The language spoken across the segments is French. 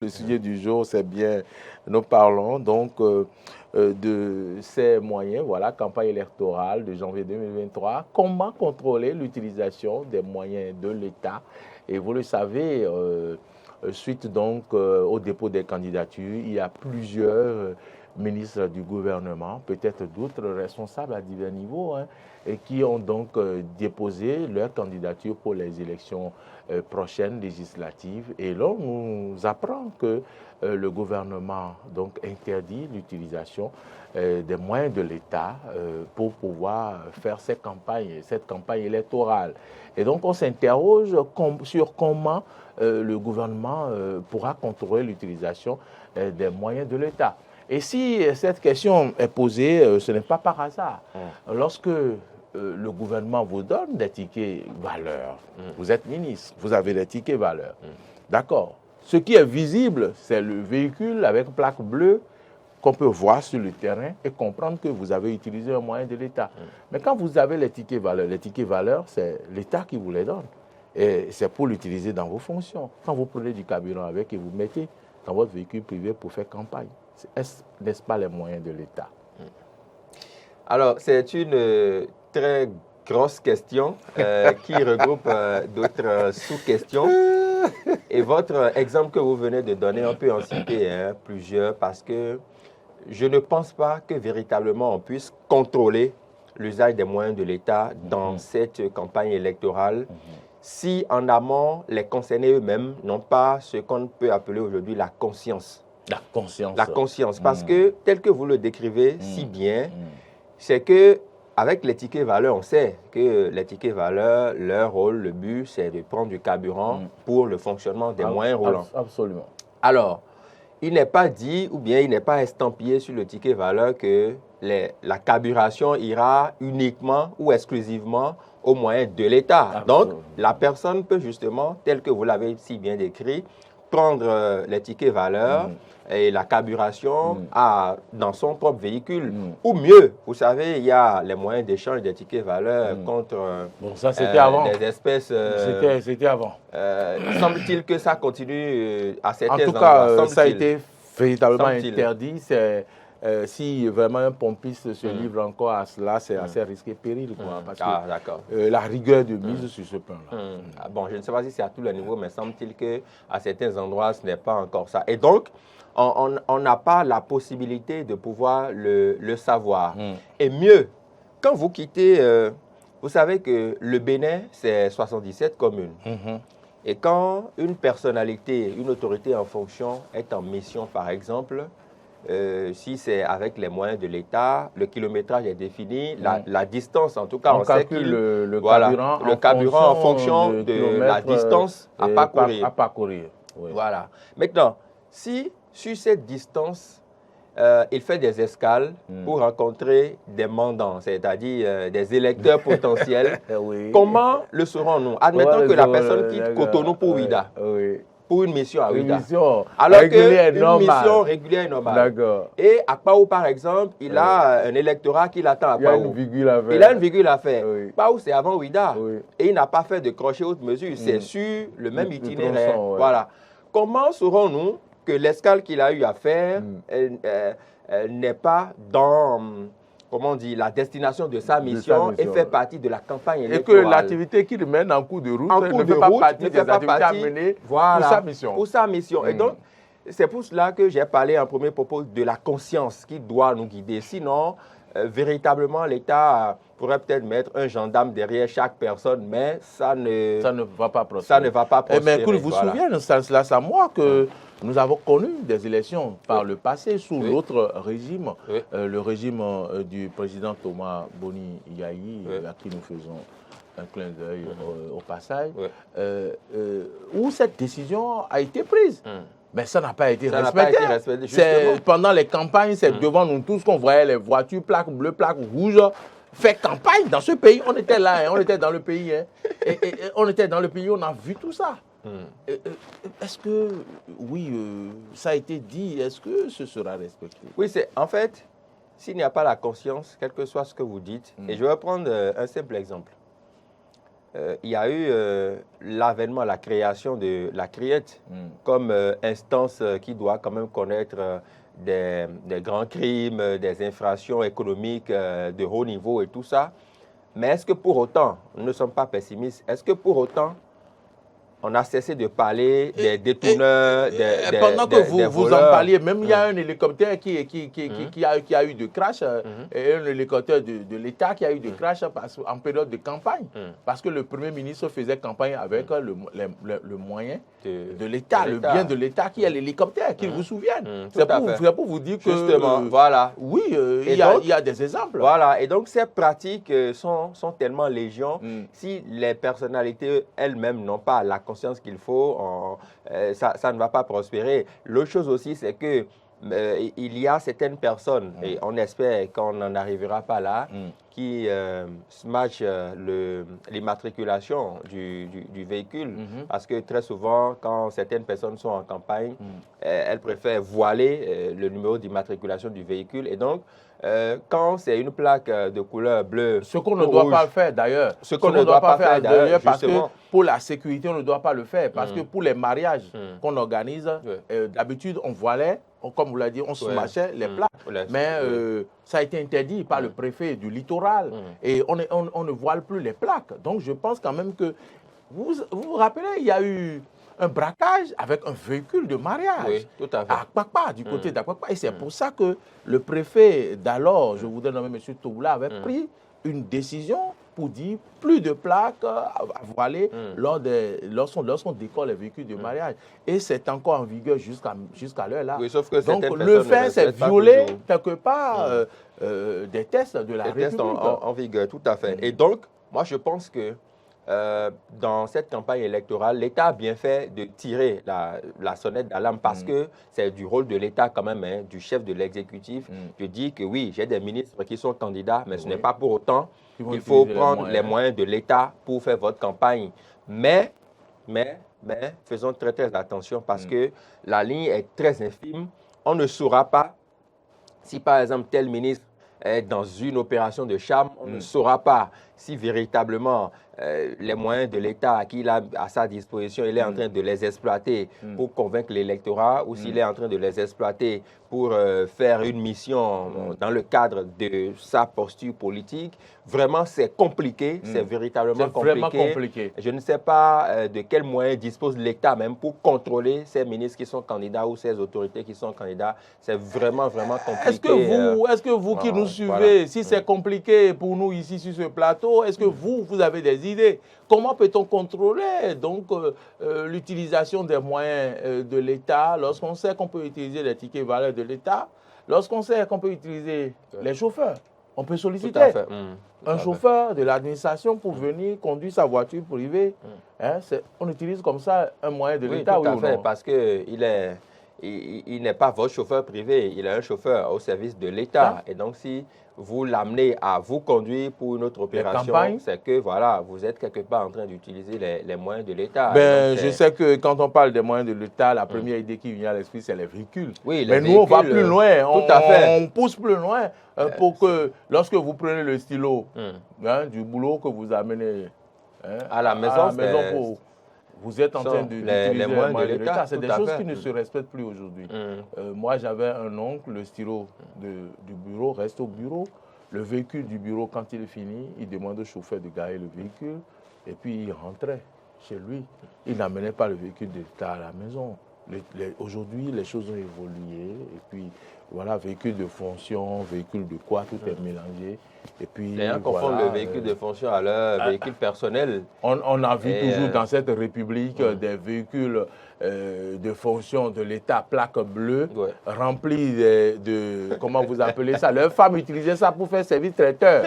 Le sujet du jour, c'est bien, nous parlons donc de ces moyens, voilà, campagne électorale de janvier 2023. Comment contrôler l'utilisation des moyens de l'État? Et vous le savez, suite donc au dépôt des candidatures, il y a plusieurs ministres du gouvernement, peut-être d'autres responsables à divers niveaux, hein, et qui ont donc déposé leur candidature pour les élections prochaines législatives. Et là, on nous apprend que le gouvernement donc interdit l'utilisation des moyens de l'État pour pouvoir faire cette campagne électorale. Et donc, on s'interroge sur comment le gouvernement pourra contrôler l'utilisation des moyens de l'État. Et si cette question est posée, ce n'est pas par hasard. Lorsque le gouvernement vous donne des tickets valeurs, vous êtes ministre, vous avez des tickets valeurs, d'accord. Ce qui est visible, c'est le véhicule avec plaque bleue qu'on peut voir sur le terrain et comprendre que vous avez utilisé un moyen de l'État. Mais quand vous avez les tickets valeurs, c'est l'État qui vous les donne. Et c'est pour l'utiliser dans vos fonctions. Quand vous prenez du carburant avec et vous mettez dans votre véhicule privé pour faire campagne, n'est-ce pas les moyens de l'État? Alors, c'est une très grosse question qui regroupe d'autres sous-questions. Et votre exemple que vous venez de donner, on peut en citer plusieurs parce que je ne pense pas que véritablement on puisse contrôler l'usage des moyens de l'État dans cette campagne électorale si en amont les concernés eux-mêmes n'ont pas ce qu'on peut appeler aujourd'hui la conscience. La conscience. La conscience. Parce que tel que vous le décrivez si bien, c'est que avec les tickets valeurs, on sait que les tickets valeurs, leur rôle, le but, c'est de prendre du carburant pour le fonctionnement des moyens roulants. Absolument. Alors, il n'est pas dit ou bien il n'est pas estampillé sur le ticket valeur que la carburation ira uniquement ou exclusivement aux moyens de l'État. Donc, la personne peut justement, tel que vous l'avez si bien décrit, prendre les tickets valeurs et la carburation dans son propre véhicule. Ou mieux, vous savez, il y a les moyens d'échange des tickets valeurs contre ça, c'était avant. des espèces... C'était avant. Semble-t-il que ça continue à certains endroits. En tout cas, ça a été véritablement interdit. Si vraiment un pompiste se livre encore à cela, c'est assez risqué péril. Parce que la rigueur de mise sur ce plan-là. Bon, je ne sais pas si c'est à tous les niveaux, mais semble-t-il qu'à certains endroits, ce n'est pas encore ça. Et donc, on n'a pas la possibilité de pouvoir le savoir. Et mieux, quand vous quittez, vous savez que le Bénin, c'est 77 communes. Et quand une personnalité, une autorité en fonction est en mission, par exemple, si c'est avec les moyens de l'État, le kilométrage est défini, la distance, en tout cas, on sait qu'il le carburant en fonction de la distance à parcourir. Oui. Voilà. Maintenant, si sur cette distance, il fait des escales pour rencontrer des mandants, c'est-à-dire des électeurs potentiels, comment le saurons-nous? Admettons que la personne quitte Cotonou pour Ouidah. Pour une mission à Ouidah. Alors qu'une mission régulière et normale. Et à Kpaou, par exemple, il a un électorat qui l'attend à Kpaou. Il a une virgule à faire. Kpaou, c'est avant Ouidah. Et il n'a pas fait de crochet haute mesure. C'est sur le même itinéraire. Voilà. Comment saurons-nous que l'escale qu'il a eu à faire n'est pas dans... comment on dit, la destination de sa mission et fait partie de la campagne électorale. Et que l'activité qu'il mène en cours de route ne fait pas partie des activités à mener pour sa mission. Pour sa mission. Et donc, c'est pour cela que j'ai parlé en premier propos de la conscience qui doit nous guider. Sinon, véritablement, l'État pourrait peut-être mettre un gendarme derrière chaque personne, mais ça ne va pas prospérer. Ça ne va pas prospérer. Mais que vous vous souvenez, c'est à moi que nous avons connu des élections par le passé sous l'autre régime, le régime du président Thomas Boni Yayi, à qui nous faisons un clin d'œil au passage, où cette décision a été prise. Mais ça n'a pas été respecté. Pendant les campagnes, c'est devant nous tous qu'on voyait les voitures, plaques bleues, plaques rouges, faire campagne dans ce pays. On était là, on était dans le pays. Et on était dans le pays, on a vu tout ça. Est-ce que, ça a été dit, est-ce que ce sera respecté? Oui, en fait, s'il n'y a pas la conscience, quel que soit ce que vous dites, et je vais prendre un simple exemple. il y a eu l'avènement, la création de la CRIET comme instance qui doit quand même connaître des grands crimes, des infractions économiques de haut niveau et tout ça. Mais est-ce que pour autant, nous ne sommes pas pessimistes, est-ce que pour autant, on a cessé de parler des détourneurs, des pendant que vous en parliez, même il y a un hélicoptère qui a eu de crash, et un hélicoptère de l'État qui a eu de crash en période de campagne. Parce que le Premier ministre faisait campagne avec le moyen de l'État, le bien de l'État qui est l'hélicoptère, qu'il vous souvienne. C'est pour vous dire que... Justement, voilà. Oui, il y a des exemples. Voilà, et donc ces pratiques sont tellement légion. Si les personnalités elles-mêmes n'ont pas la conscience qu'il faut, ça ne va pas prospérer. L'autre chose aussi, c'est que il y a certaines personnes, et on espère qu'on n'en arrivera pas là, qui smashent l'immatriculation du véhicule. Parce que très souvent, quand certaines personnes sont en campagne, elles préfèrent voiler le numéro d'immatriculation du véhicule. Et donc, quand c'est une plaque de couleur bleue, ce qu'on ne doit pas faire d'ailleurs. Ce qu'on ne doit pas faire d'ailleurs, parce que pour la sécurité, on ne doit pas le faire. Parce que pour les mariages qu'on organise, d'habitude, on voilait, comme vous l'avez dit, on smashait les plaques. Mais ça a été interdit par le préfet du littoral. Et on ne voile plus les plaques. Donc je pense quand même que... Vous vous rappelez, il y a eu un braquage avec un véhicule de mariage. Oui, tout à fait. À Akpakpa, du côté d'Akpakpa. Et c'est pour ça que le préfet d'alors, je voudrais nommer M. Toula, avait pris une décision pour dire plus de plaques à voiler lorsqu'on décolle les véhicules de mariage. Et c'est encore en vigueur jusqu'à l'heure là. Oui, sauf que donc le fait, c'est violer quelque part des tests de la République. Des tests en vigueur, tout à fait. Et donc, moi je pense que dans cette campagne électorale, l'État a bien fait de tirer la sonnette d'alarme parce que c'est du rôle de l'État quand même, hein, du chef de l'exécutif, de dire que oui, j'ai des ministres qui sont candidats, mais ce n'est pas pour autant qu'il faut prendre les moyens de l'État pour faire votre campagne. Mais, faisons très très attention parce que la ligne est très infime. On ne saura pas si par exemple tel ministre est dans une opération de charme, on ne saura pas si véritablement les moyens de l'État qu'il a à sa disposition, il est en train de les exploiter pour convaincre l'électorat ou s'il est en train de les exploiter pour faire une mission dans le cadre de sa posture politique. Vraiment, c'est compliqué, c'est véritablement compliqué. Je ne sais pas de quels moyens dispose l'État même pour contrôler ces ministres qui sont candidats ou ces autorités qui sont candidats. C'est vraiment, vraiment compliqué. Est-ce que vous qui nous suivez, si c'est compliqué pour nous ici sur ce plateau, est-ce que vous avez des idées? Comment peut-on contrôler donc l'utilisation des moyens de l'État lorsqu'on sait qu'on peut utiliser les tickets valeurs de l'État, lorsqu'on sait qu'on peut utiliser les chauffeurs? On peut solliciter un chauffeur de l'administration pour venir conduire sa voiture privée. Hein, on utilise comme ça un moyen de l'État, oui, tout à fait, parce qu'il n'est pas votre chauffeur privé, il est un chauffeur au service de l'État. Et donc, si vous l'amenez à vous conduire pour une autre opération, c'est que voilà, vous êtes quelque part en train d'utiliser les moyens de l'État. Je sais que quand on parle des moyens de l'État, la première idée qui vient à l'esprit, c'est les véhicules. Oui, mais nous, on va plus loin. On pousse plus loin pour que lorsque vous prenez le stylo du boulot que vous amenez à la maison, vous êtes en train d'utiliser les moyens de l'État. C'est des choses qui ne se respectent plus aujourd'hui. Moi, j'avais un oncle, le stylo du bureau reste au bureau. Le véhicule du bureau, quand il est fini, il demande au chauffeur de garer le véhicule. Et puis, il rentrait chez lui. Il n'amenait pas le véhicule de l'État à la maison. Aujourd'hui, les choses ont évolué. Et puis, voilà, véhicule de fonction, véhicule de quoi, tout est mélangé. Et puis, les gens confondent le véhicule de fonction à leur véhicule personnel. On a vu toujours dans cette République des véhicules de fonction de l'État, plaque bleue, remplis comment vous appelez ça? Leurs femmes utilisaient ça pour faire service traiteur.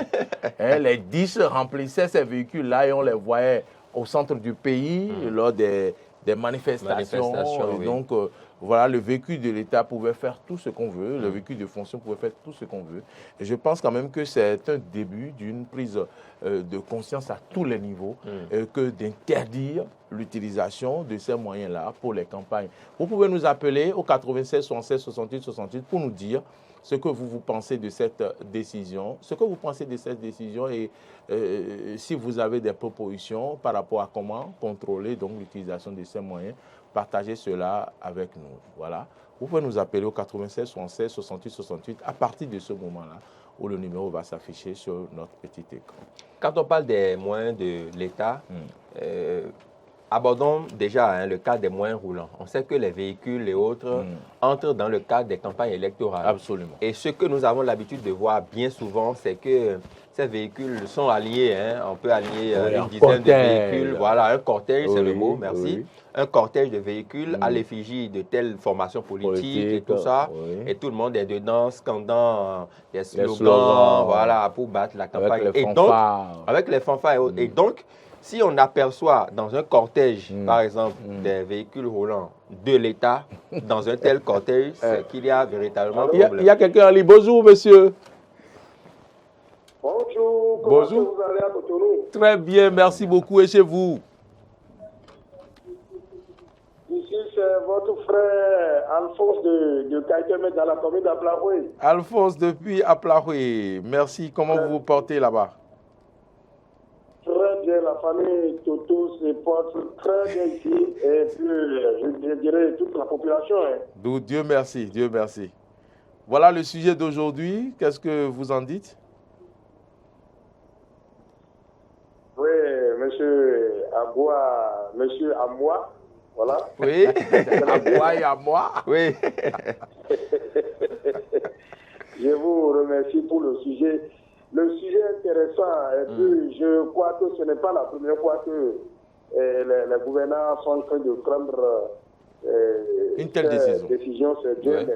Les 10 remplissaient ces véhicules-là et on les voyait au centre du pays lors des manifestations. Et donc, voilà, le véhicule de l'État pouvait faire tout ce qu'on veut, le véhicule de fonction pouvait faire tout ce qu'on veut. Et je pense quand même que c'est un début d'une prise de conscience à tous les niveaux que d'interdire l'utilisation de ces moyens-là pour les campagnes. Vous pouvez nous appeler au 96 76 68 68 pour nous dire ce que vous pensez de cette décision, et si vous avez des propositions par rapport à comment contrôler donc l'utilisation de ces moyens, partagez cela avec nous. Voilà. Vous pouvez nous appeler au 96 76 68 68 à partir de ce moment-là où le numéro va s'afficher sur notre petit écran. Quand on parle des moyens de l'État, abordons déjà le cas des moyens roulants. On sait que les véhicules et autres entrent dans le cadre des campagnes électorales. Absolument. Et ce que nous avons l'habitude de voir bien souvent, c'est que ces véhicules sont alliés. On peut allier une dizaine de véhicules. Voilà, un cortège, c'est le mot, merci. Oui. Un cortège de véhicules à l'effigie de telle formation politique et tout ça. Oui. Et tout le monde est dedans, scandant des slogans, voilà, pour battre la campagne. Avec les fanfares. Avec les fanfares et autres. Et donc, si on aperçoit dans un cortège, par exemple, des véhicules roulants de l'État, dans un tel cortège, c'est qu'il y a véritablement un problème. Il y a quelqu'un en ligne. Bonjour, monsieur. Bonjour. Bonjour. Vous allez à Cotonou? Très bien, merci beaucoup. Et chez vous? Ici, c'est votre frère Alphonse de Kaïtemé dans la commune d'Aplaroué. Alphonse depuis Aplaroué. Merci. Comment vous vous portez là-bas? Très bien, la famille Toto se porte très bien ici. Et puis, je dirais toute la population. Dieu merci, Dieu merci. Voilà le sujet d'aujourd'hui. Qu'est-ce que vous en dites? Oui, monsieur Amoua, voilà. Oui, Amoua et Amoua. Oui. Je vous remercie pour le sujet. Le sujet est intéressant. Et puis, je crois que ce n'est pas la première fois que les gouvernants sont en train de prendre une telle décision. C'est Dieu,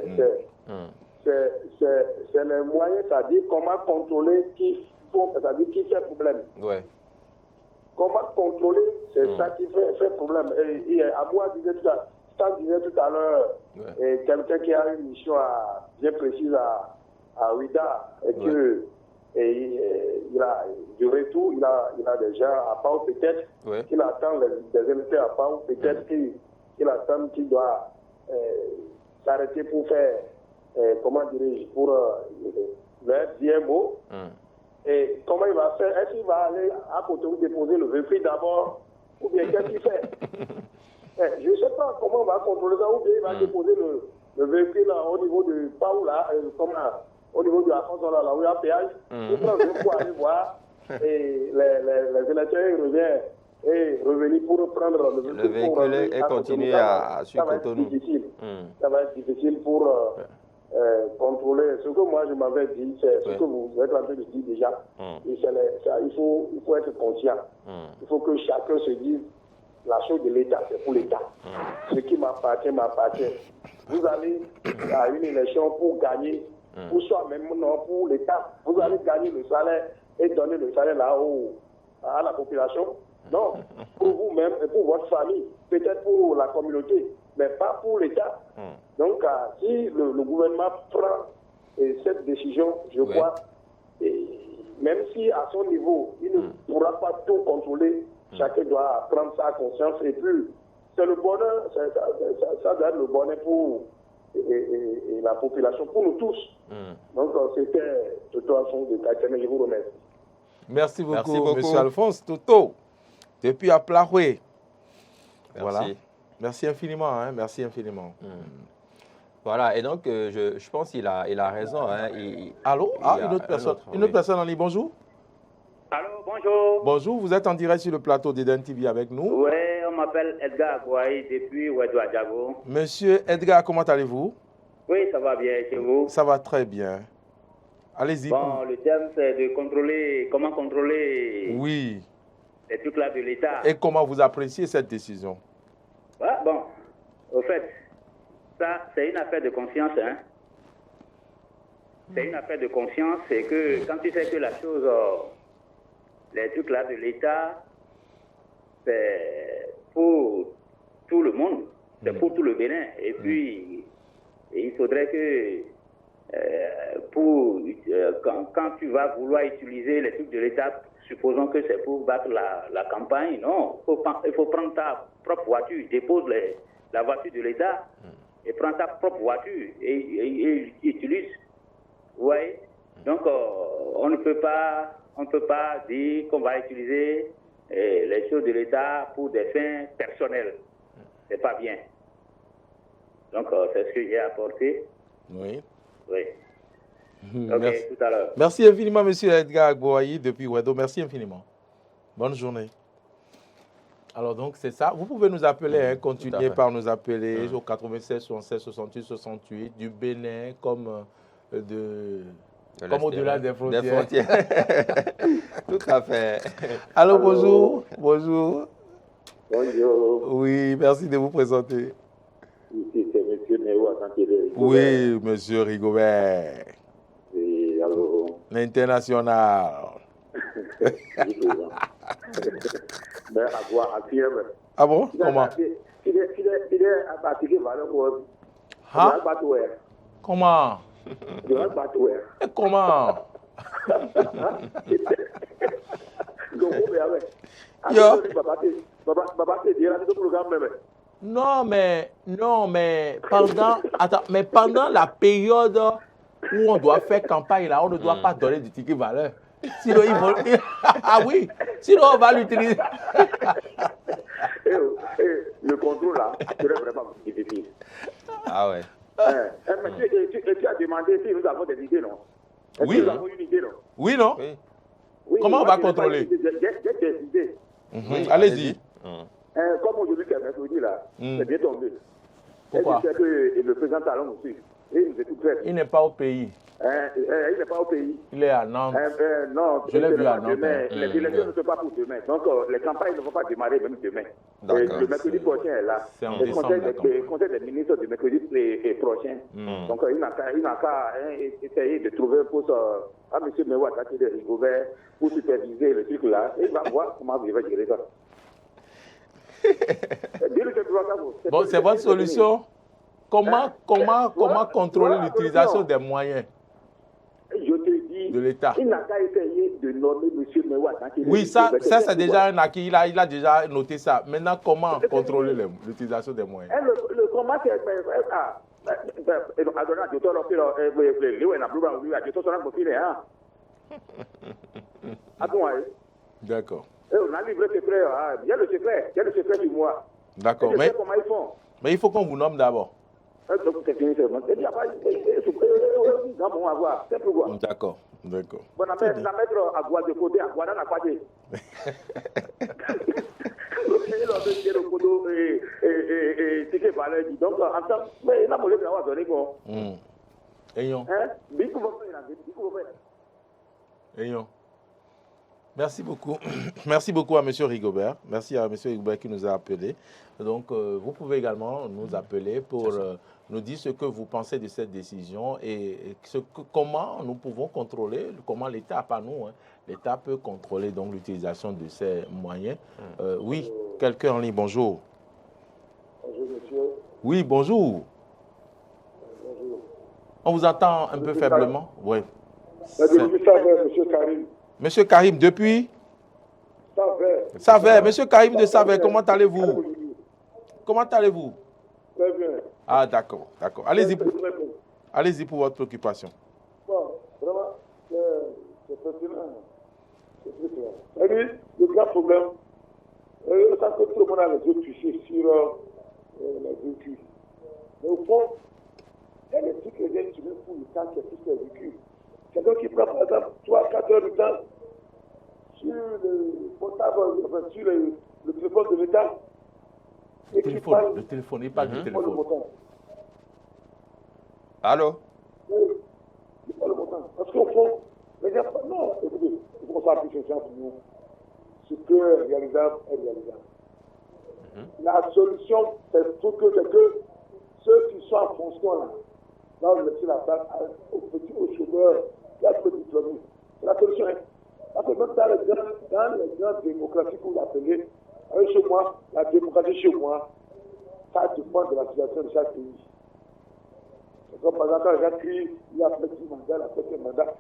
c'est les moyens, c'est-à-dire comment contrôler c'est-à-dire qui fait problème. Ouais. Comment contrôler, c'est ça qui fait problème. Et à moi, disait tout à l'heure, quelqu'un qui a une mission bien précise à Ouida, et que il a du retour, il a des gens à part peut-être, qu'il attend des électeurs à part, peut-être qu'il attend qu'il doit s'arrêter pour faire, comment dirais-je, pour leur dire un mot. Et comment il va faire? Est-ce qu'il va aller à côté où déposer le véhicule d'abord? Ou bien qu'est-ce qu'il fait? Je ne sais pas comment on va contrôler ça. Ou bien il va déposer le véhicule là, au niveau de Paoula, au niveau de la France, là où il y a péage. Il prend le pour aller voir. Et les électeurs revenir pour prendre le véhicule et continuer à suivre Cotonou. Ça va être difficile pour contrôler. Ce que moi je m'avais dit, c'est ce que vous êtes en train de dire déjà. Et il faut être conscient. Il faut que chacun se dise la chose de l'État, c'est pour l'État. Ce qui m'appartient, m'appartient. Vous allez à une élection pour gagner, pour soi-même, non, pour l'État. Vous allez gagner le salaire et donner le salaire là-haut à la population. Non, pour vous-même et pour votre famille, peut-être pour la communauté, mais pas pour l'État. Donc, si le gouvernement prend cette décision, je crois, même si à son niveau, il ne pourra pas tout contrôler, chacun doit prendre sa conscience. Et puis, c'est le bonheur, ça doit être le bonheur pour la population, pour nous tous. Donc, c'était Toto Alphonse de Kaïtemé, je vous remercie. Merci beaucoup, monsieur Alphonse Toto. Depuis à Plaroué. Voilà. Merci infiniment. Merci infiniment. Voilà, et donc je pense qu'il a raison. Allô? Une autre personne en ligne, bonjour. Allô, bonjour. Bonjour, vous êtes en direct sur le plateau d'Eden TV avec nous. Oui, on m'appelle Edgar Agouaï depuis Ouedouadjago. Monsieur Edgar, comment allez-vous? Oui, ça va bien chez vous? Ça va très bien. Allez-y. Bon, le thème c'est de contrôler, comment contrôler les trucs là de l'État. Et comment vous appréciez cette décision? Ouais, bon, au fait, ça c'est une affaire de conscience. C'est une affaire de conscience, c'est que quand tu sais que la chose, les trucs là de l'État, c'est pour tout le monde. C'est pour tout le Bénin. Et puis, il faudrait que quand tu vas vouloir utiliser les trucs de l'État, supposons que c'est pour battre la campagne, non, il faut prendre ta propre voiture, dépose la voiture de l'État et prends ta propre voiture et utilise. Vous voyez? Donc, on ne peut pas dire qu'on va utiliser les choses de l'État pour des fins personnelles. C'est pas bien. Donc, c'est ce que j'ai apporté. Oui. Oui. Ok, Merci. tout à l'heure. Merci infiniment, M. Edgar Agboayi, depuis Ouedo. Merci infiniment. Bonne journée. Alors, donc, c'est ça. Vous pouvez nous appeler, continuez par nous appeler au 96 76 68 68 du Bénin comme au-delà des frontières. Tout à fait. Alors, bonjour. Bonjour. Bonjour. Oui, merci de vous présenter. Ici, c'est M. Néo à Saint-Thierry. Oui, M. Rigobert. Oui, allô. L'international. Mais à quoi? À qui? Ah bon? Comment? Il est à pratiquer valeur pour. Hein? Comment? Et comment? Non, mais pendant la période où on doit faire campagne, là, on ne doit pas donner du ticket valeur. Sinon, ils vont... Ah oui, sinon on va l'utiliser. Le contrôle, là, serait vraiment difficile. Ah ouais. Mais tu as demandé si nous avons des idées, non? Oui. Nous avons une idée, non? Oui, non? Oui, comment on va contrôler? J'ai des idées. Oui, allez-y. Comme aujourd'hui, c'est mercredi, là, c'est bien tombé. Pourquoi? Et je sais que le président Talon aussi, il nous est tout prêt. Il n'est pas au pays. Il n'est pas au pays. Il est à Nantes. Non, je l'ai vu à Nantes. Demain. Les élections ne sont pas pour demain. Donc, les campagnes ne vont pas démarrer même demain. Le mercredi prochain est là. C'est en Le décembre. conseil des ministres du mercredi est prochain. Donc, il n'a qu'à essayer de trouver un poste à M. Mewa de Rigobert pour superviser le truc là. Et il va voir comment il va gérer ça. Bon, c'est votre solution. Comment contrôler l'utilisation des moyens de l'État? Il n'a qu'à essayer de nommer M. Mewa. Oui, ça c'est déjà un acquis. Il a déjà noté ça. Maintenant, comment contrôler l'utilisation des moyens? Le comment c'est... D'accord. On a livré le secret. Il y a le secret du mois. D'accord. Comment ils font? Mais il faut qu'on vous nomme d'abord. D'accord. D'accord. Bon, la mettre à Guadeloupe de côté, à Guadeloupe à côté. Donc, ensemble, mais il a moyen de l'avoir donné quoi. Ayons. Ayons. Merci beaucoup. Merci beaucoup à M. Rigobert. Merci à M. Rigobert qui nous a appelés. Donc, vous pouvez également nous appeler pour nous dire ce que vous pensez de cette décision et comment nous pouvons contrôler, comment l'État, pas nous, l'État peut contrôler donc l'utilisation de ces moyens. Oui, quelqu'un en ligne, bonjour. Bonjour, monsieur. Oui, bonjour. Bonjour. On vous entend un peu faiblement. Oui. Monsieur Karim. Monsieur Karim, depuis Savert. Monsieur Karim de Savert, comment allez-vous? Comment allez-vous? Très bien. Ah, d'accord, d'accord. Allez-y pour votre préoccupation. Bon, vraiment, c'est pertinent. C'est très clair. C'est-à-dire, le grand problème, ça fait tout le monde a les yeux fichés sur les véhicules. Mais au fond, il y a des trucs que j'ai utilisés pour le temps qui est plus les véhicules. Quelqu'un qui prend, par exemple, 3-4 heures de temps sur le portable, enfin, sur le téléphone de l'État. Le téléphone, il parle du téléphone. Allô? Oui, il parle le montant. Parce qu'au fond, les gens, non, écoutez, il faut qu'on soit plus conscient pour nous. Ce que est réalisable est réalisable. La solution, c'est que ceux qui sont en fonction là, doivent laisser la place aux petits, aux chômeurs, qui a peu de diplômés. C'est la solution. Parce que même dans les grandes démocraties que vous appelez, chez moi, la démocratie chez moi, ça dépend de la situation de chaque pays. Comme par exemple, quand les gens crient, il a fait un mandat, il a fait un mandat.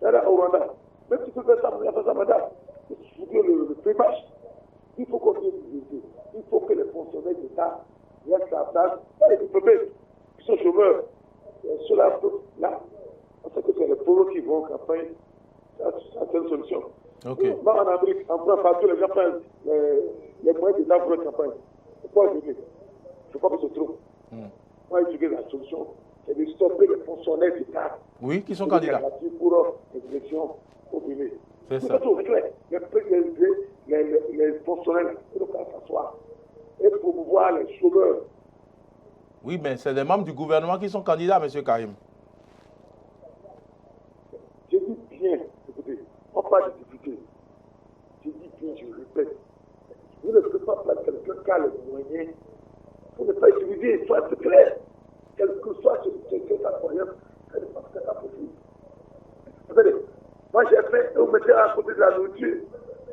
Là, au Rwanda, même si tu fais ça, il a fait un mandat. Il faut que le pays marche. Il faut qu'on ait une unité. Il faut que les fonctionnaires d'État restent à la place. Les diplômés qui sont chômeurs, ceux-là, là, on sait que c'est les pauvres qui vont en campagne. Ça, c'est une solution. Okay. Moi, en Amérique, en France, partout, les gens prennent les moyens d'État pour une campagne. Pourquoi je dis? Je crois que c'est trop. Moi, je dis la solution, c'est de stopper les fonctionnaires d'État. Oui, qui sont candidats. Pour les élections au Bénin. C'est ça. Les fonctionnaires, il faut qu'ils s'assoient. Et promouvoir les chômeurs. Oui, mais c'est des membres du gouvernement qui sont candidats, M. Karim. Je dis bien, écoutez, on parle de députés. Je dis bien, je répète. Vous ne pouvez pas prendre quelqu'un qui a les moyens. Vous ne pouvez pas utiliser, il faut être clair. Quel que soit ce que ça croyance, c'est pas possible. Vous savez, moi j'ai fait, vous mettez à côté de la nourriture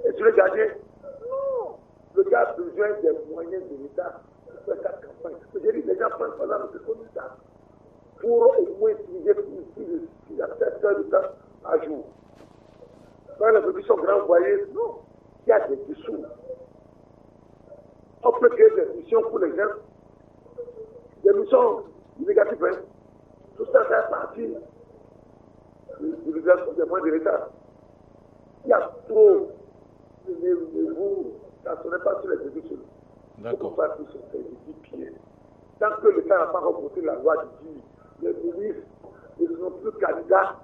et tu le gardien. Non. Le gars a besoin des moyens de l'État pour faire sa campagne. J'ai dit, les gens prennent par exemple le l'État pour au moins utiliser 6 à 7 heures de temps à jour. Quand les produits sont grands, vous voyez, non, il y a des dessous. On peut créer des missions pour les gens, des missions négatives. Hein. Tout ça, c'est partie de l'utilisation des moyens de l'État. Il y a trop de vous, ça ne sonnait pas sur les éditions. D'accord. C'est du pied. Tant que l'État n'a pas reporté la loi du dit, les ministres ne sont plus candidats,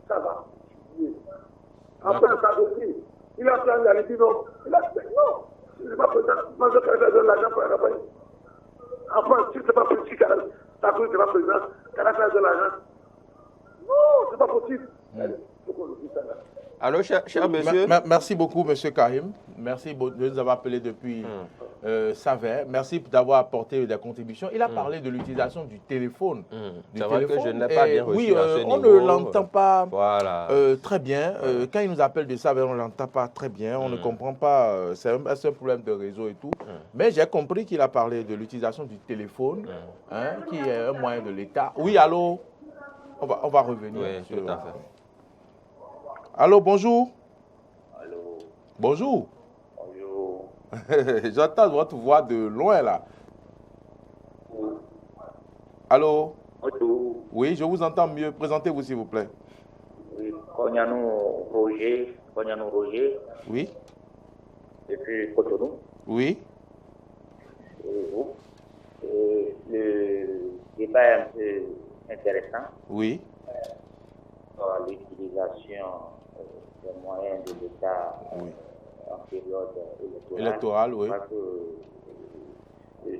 ça va continuer. Après, ça aussi, il a fait la Libye, non. Il a fait non. Il n'est pas président. Moi, je donne l'argent pour la campagne. Enfin, si ce n'est pas politique, ça ne pas président, Kadhafi donne l'argent. Non, ce n'est pas possible. Il faut qu'on le dise ça là. Alors, cher monsieur. Merci beaucoup, M. Karim. Merci de nous avoir appelé depuis Savert. Merci d'avoir apporté des contributions. Il a parlé de l'utilisation du téléphone. C'est vrai que je ne l'ai pas bien reçu. Oui, à ce on niveau. ne l'entend pas très bien. Voilà. Quand il nous appelle de Savert, on ne l'entend pas très bien. On ne comprend pas. C'est un problème de réseau et tout. Mais j'ai compris qu'il a parlé de l'utilisation du téléphone, qui est un moyen de l'État. Oui, allô? On va revenir. Oui, tout à fait. Allô, bonjour. Allô. Bonjour. Bonjour. J'entends votre voix de loin là. Allô. Bonjour. Oui, je vous entends mieux. Présentez-vous s'il vous plaît. Oui, Kognanou Roger. Oui. Depuis Cotonou. Oui. Le débat est un peu intéressant. Oui. Sur l'utilisation des moyens de l'État en période électorale. Oui. Parce que le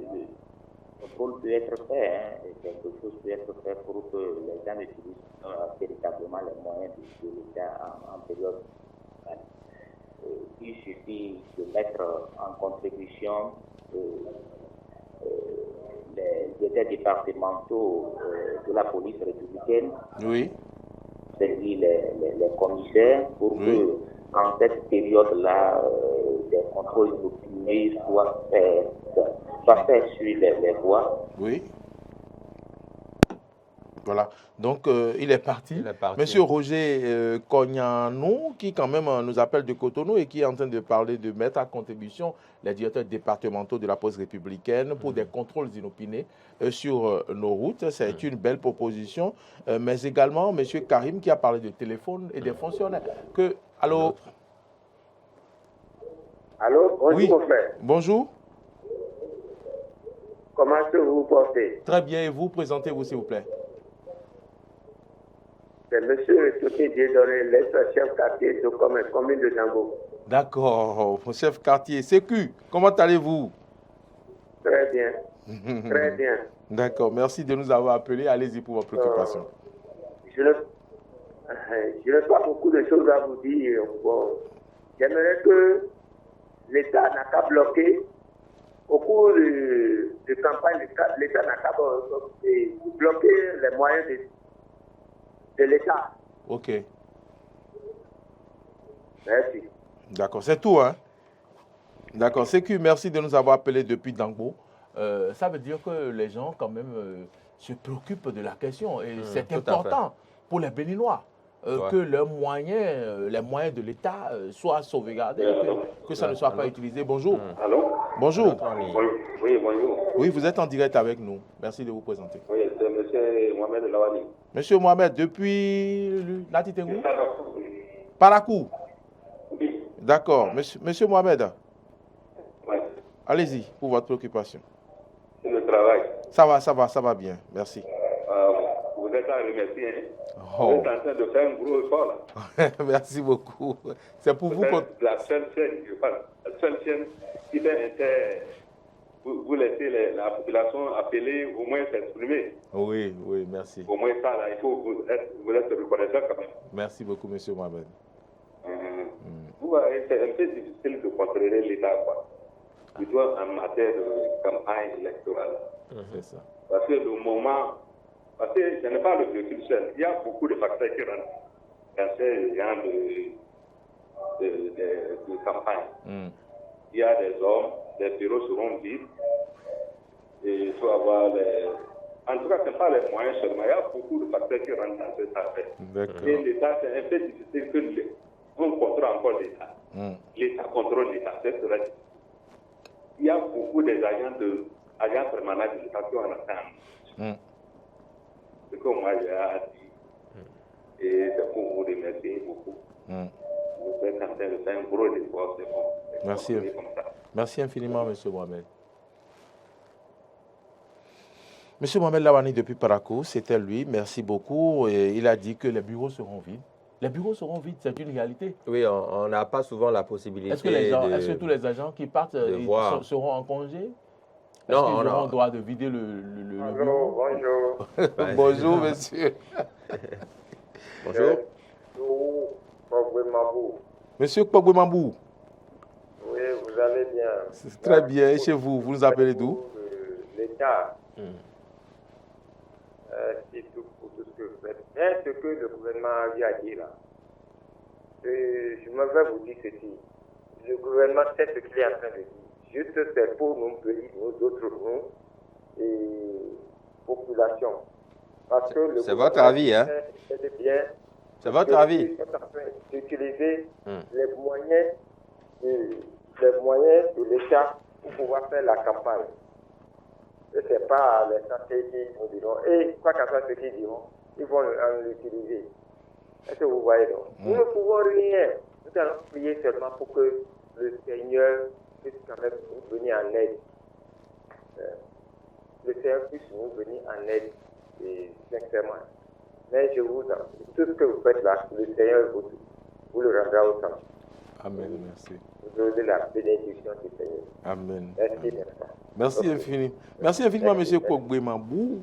contrôle peut être fait, quelque chose peut être fait pour que les gens utilisent véritablement les moyens de l'État en période. Il suffit de mettre en contribution les départementaux de la police républicaine. Oui. C'est-à-dire les commissaires pour que, en cette période-là, des contrôles inopinés soient faits sur les voies. Oui. Voilà. Donc, il est parti. Monsieur Roger Kognanou, qui quand même nous appelle de Cotonou et qui est en train de parler de mettre à contribution les directeurs départementaux de la Poste républicaine pour des contrôles inopinés sur nos routes. C'est une belle proposition. Mais également, monsieur Karim qui a parlé de téléphone et des fonctionnaires. Allô? Allô? Bonjour, oui. Mon frère. Bonjour. Comment est-ce que vous vous portez? Très bien. Et vous, présentez-vous s'il vous plaît. C'est monsieur Toké Dieudonné, l'ex-chef quartier de commune de Dango. D'accord, mon chef quartier. Sécu, comment allez-vous? Très bien. Très bien. D'accord, merci de nous avoir appelés. Allez-y pour vos préoccupations. Je n'ai pas beaucoup de choses à vous dire. Bon, j'aimerais que l'État n'a qu'à bloquer. Au cours de campagne, l'État n'a qu'à bloquer les moyens de l'État. Ok. Merci. D'accord, c'est tout, hein? D'accord, Sécu, merci de nous avoir appelés depuis Dango. ça veut dire que les gens, quand même, se préoccupent de la question. Et c'est tout à important pour les Béninois que les moyens de l'État soient sauvegardés, que ça ne soit pas utilisé. Bonjour. Allô? Bonjour. Oui, bonjour. Oui, vous êtes en direct avec nous. Merci de vous présenter. Oui, c'est M. Mohamed Lawani. Monsieur Mohamed, depuis Latitengou? Parakou. Oui. D'accord. Monsieur Mohamed, Oui. allez-y pour votre préoccupation. C'est le travail. Ça va bien. Merci. Vous êtes à remercier. Hein? Oh. Vous êtes en train de faire un gros effort là. Merci beaucoup. C'est pour vous. La seule chaîne, je parle, la seule chaîne qui fait vous laissez la population appeler, au moins s'exprimer. Oui, merci. Au moins ça, là, il faut vous êtes reconnaissant quand même. Merci beaucoup, monsieur Mohamed. Vous voyez, c'est un peu difficile de contrôler l'État, quoi. Plutôt en matière de campagne électorale. C'est ça. Parce que le moment, parce que ce n'est pas l'objectif seul, il y a beaucoup de facteurs qui rentrent dans ce genre de campagne. Il y a des hommes, les bureaux seront vides, et il faut avoir les... En tout cas, ce n'est pas les moyens seulement, il y a beaucoup de facteurs qui rentrent dans cette affaire. Et l'État, c'est un peu difficile qu'on contrôle encore l'État. L'État contrôle l'État, c'est vrai. Il y a beaucoup d'agents permanents de l'État qui ont en attente. C'est que moi j'ai dit. Et c'est pour vous remercier beaucoup. Vous êtes en train de faire un gros effort, c'est bon. Merci. Merci infiniment, monsieur Mohamed. Monsieur Mohamed Lawani depuis Parakou, c'était lui. Merci beaucoup. Et il a dit que les bureaux seront vides. Les bureaux seront vides, c'est une réalité. Oui, on n'a pas souvent la possibilité. Est-ce que tous les agents qui partent seront en congé? Est-ce Non, qu'ils auront le droit de vider le bureau? Bonjour. Bonjour, monsieur. Bonjour. Monsieur Kpogwe Mambou. Oui, vous allez bien. Très bien. Et chez vous, vous nous appelez d'où? L'État. C'est tout pour tout ce que vous faites. Mais ce que le gouvernement a dit là, je me vais vous dire ceci. Le gouvernement sait ce qu'il est en train de dire. Juste c'est pour nous pays, nous autres, nous, et population. Parce que c'est votre avis, hein? C'est votre avis. Ils sont en train d'utiliser les moyens de l'État pour pouvoir faire la campagne. Et ce n'est pas les santé qui nous diront. Et quoi qu'en soit ce qu'ils diront, ils vont l'utiliser. Est-ce que vous voyez donc? Nous ne pouvons rien. Nous allons prier seulement pour que le Seigneur puisse quand même nous venir en aide. Le Seigneur puisse nous venir en aide, sincèrement. Mais je vous en prie, tout ce que vous faites là, le Seigneur vous le rendra au temps. Amen, merci. Vous aurez la bénédiction du Seigneur. Amen. Merci, infiniment. Merci infiniment, M. Kpogwe Mambou.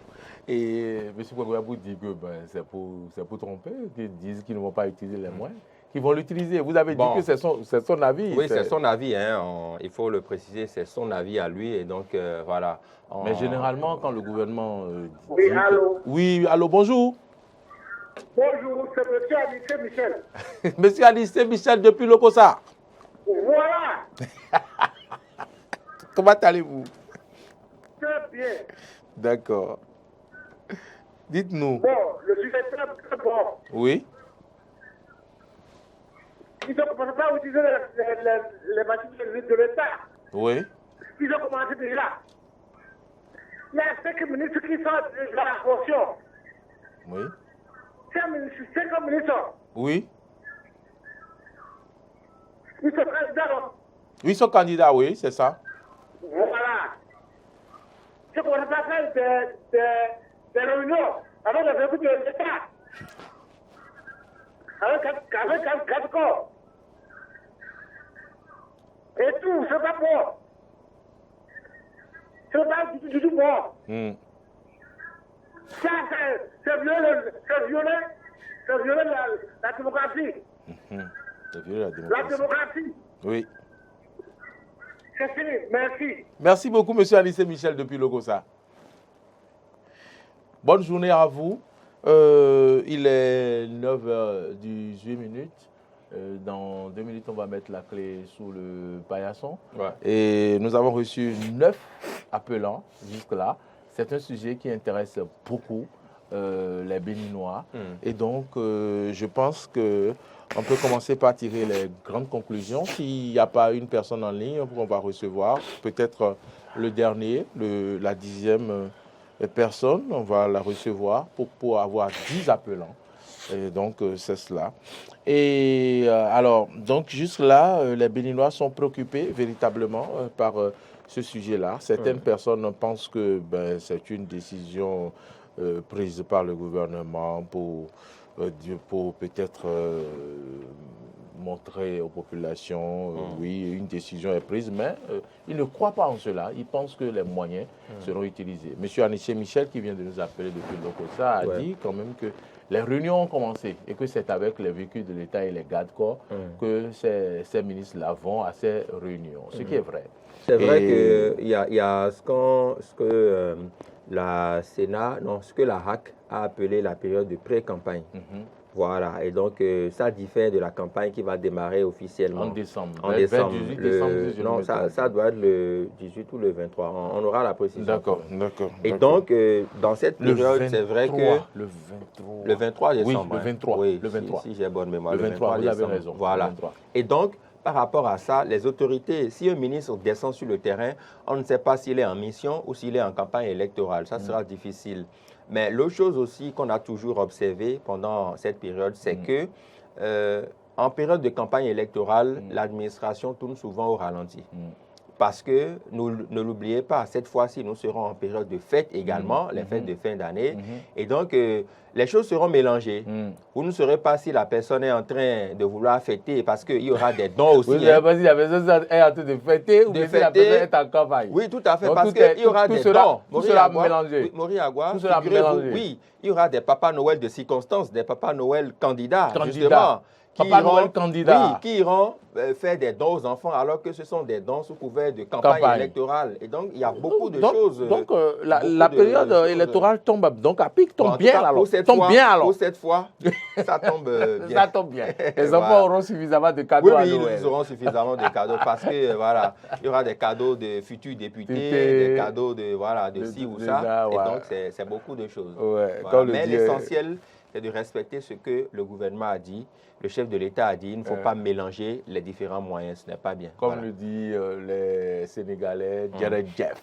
Et M. Kpogwe Mambou dit que c'est pour tromper, qu'ils disent qu'ils ne vont pas utiliser les moyens, qu'ils vont l'utiliser. Vous avez dit que c'est son avis. Oui, c'est son avis. Hein. Il faut le préciser, c'est son avis à lui. Et donc, voilà. Mais généralement, quand le gouvernement... oui, allô? Oui, allô, bonjour. Bonjour, c'est M. Alice Michel. Monsieur Alice Michel depuis Lokossa. Voilà. Comment allez-vous? Très bien. D'accord. Dites-nous. Bon, le sujet est très bon. Oui. Ils ont commencé à utiliser les machines de l'État. Oui. Ils ont commencé déjà. Il y a 5 ministres qui sont de la fonction. Oui. 5 ministres. Oui. Ils sont candidats. Oui, ils sont candidats, oui, c'est ça. Voilà. C'est qu'on a fait des réunions avec les services de l'État. Avec 4 corps. Et tout, c'est pas bon. C'est pas du tout bon. Ça, c'est violer la démocratie. C'est violer la démocratie. Oui. C'est fini, merci. Merci beaucoup, M. Alice Michel, depuis Lokossa. Bonne journée à vous. Il est 9h18. Dans 2 minutes, on va mettre la clé sous le paillasson. Ouais. Et nous avons reçu 9 appelants jusque-là. C'est un sujet qui intéresse beaucoup les Béninois. Et donc, je pense qu'on peut commencer par tirer les grandes conclusions. S'il n'y a pas une personne en ligne, on va recevoir peut-être le dernier, la 10e personne, on va la recevoir pour avoir 10 appelants. Et donc, c'est cela. Et alors, donc, jusque-là, les Béninois sont préoccupés véritablement par ce sujet-là. Certaines personnes pensent que c'est une décision prise par le gouvernement pour peut-être montrer aux populations, oui, une décision est prise, mais ils ne croient pas en cela. Ils pensent que les moyens seront utilisés. Monsieur Aniché Michel, qui vient de nous appeler depuis Lokossa, a dit quand même que les réunions ont commencé et que c'est avec les véhicules de l'État et les gardes-corps que ces ministres-là vont à ces réunions, ce qui est vrai. C'est vrai qu'il y a ce que la Sénat, non, ce que la HAC a appelé la période de pré-campagne. Voilà, et donc ça diffère de la campagne qui va démarrer officiellement. En décembre. En décembre. 18 décembre, non, ça doit être le 18 ou le 23. On aura la précision. D'accord, d'accord. Et donc, dans cette période, c'est vrai que... Le 23 décembre. Oui, le 23. Oui, le 23. Si j'ai bonne mémoire. Le 23, vous décembre. avez raison. Voilà. Et donc, par rapport à ça, les autorités, si un ministre descend sur le terrain, on ne sait pas s'il est en mission ou s'il est en campagne électorale. Ça sera difficile. Mais l'autre chose aussi qu'on a toujours observé pendant cette période, c'est que en période de campagne électorale, l'administration tourne souvent au ralenti. Parce que, ne l'oubliez pas, cette fois-ci, nous serons en période de fête également, les fêtes de fin d'année. Et donc, les choses seront mélangées. Vous ne saurez pas si la personne est en train de vouloir fêter parce qu'il y aura des dons aussi. Vous ne savez pas si la personne est en train de fêter ou si la personne est en campagne. Oui, tout à fait, parce qu'il y aura des dons. Tout sera mélangé. Moriagua, tout sera mélangé. Oui, il y aura des Papa Noël de circonstances, des Papa Noël candidats, justement. Qui iront faire des dons aux enfants alors que ce sont des dons sous couvert de campagne électorale. Et donc, il y a beaucoup de choses. Donc, la période électorale tombe donc à pic, tombe bien alors. Pour cette fois, ça tombe bien. Ça tombe bien. Les enfants auront suffisamment de cadeaux à Noël. Oui, ils auront suffisamment de cadeaux parce que, voilà, il y aura des cadeaux de futurs députés, des cadeaux de ci ou ça. Et donc, c'est beaucoup de choses. Mais l'essentiel, c'est de respecter ce que le gouvernement a dit. Le chef de l'État a dit qu'il ne faut pas mélanger les différents moyens, ce n'est pas bien. Comme le dit les Sénégalais, Jared Jeff.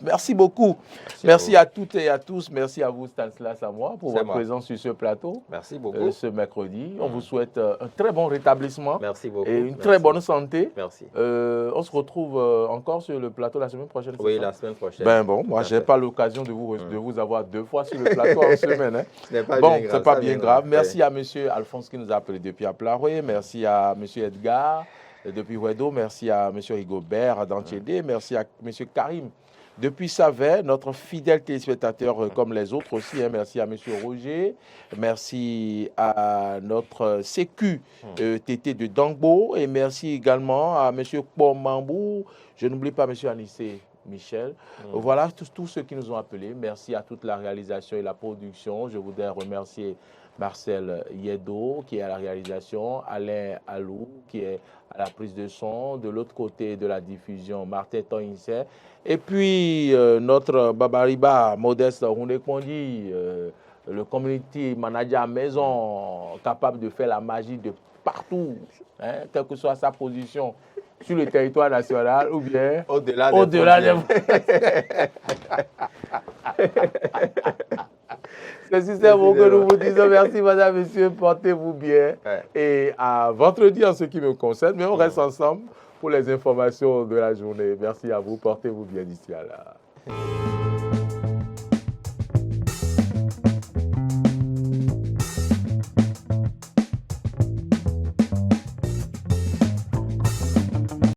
Merci beaucoup. Merci à toutes et à tous. Merci à vous, Stanislas Samoa, pour votre présence sur ce plateau. Merci beaucoup. Ce mercredi. On vous souhaite un très bon rétablissement. Merci beaucoup. Et une très bonne santé. Merci. On se retrouve encore sur le plateau la semaine prochaine. Oui, la semaine prochaine. Moi, je n'ai pas l'occasion de vous avoir 2 fois sur le plateau en semaine. Hein. Ce n'est pas bien grave. Merci à M. Alphonse qui nous a appelé depuis Aplaroué. Merci à M. Edgar depuis Ouedo. Merci à M. Rigobert d'Antiédé. Merci à M. Karim depuis Savet, notre fidèle téléspectateur comme les autres aussi. Hein. Merci à M. Roger. Merci à notre sécu Tété de Dangbo. Et merci également à M. Pomambou. Je n'oublie pas M. Anissé Michel. Voilà tous ceux qui nous ont appelés. Merci à toute la réalisation et la production. Je voudrais remercier Marcel Yedo qui est à la réalisation, Alain Alou qui est à la prise de son, de l'autre côté de la diffusion, Martin Toinse, et puis notre Babariba Modeste Rounekondi, le community manager à maison, capable de faire la magie de partout, hein, quelle que soit sa position sur le territoire national ou bien au-delà des C'est bon que nous vous disons merci, madame, monsieur, portez-vous bien. Et à vendredi en ce qui me concerne, mais on reste ensemble pour les informations de la journée. Merci à vous, portez-vous bien d'ici à là.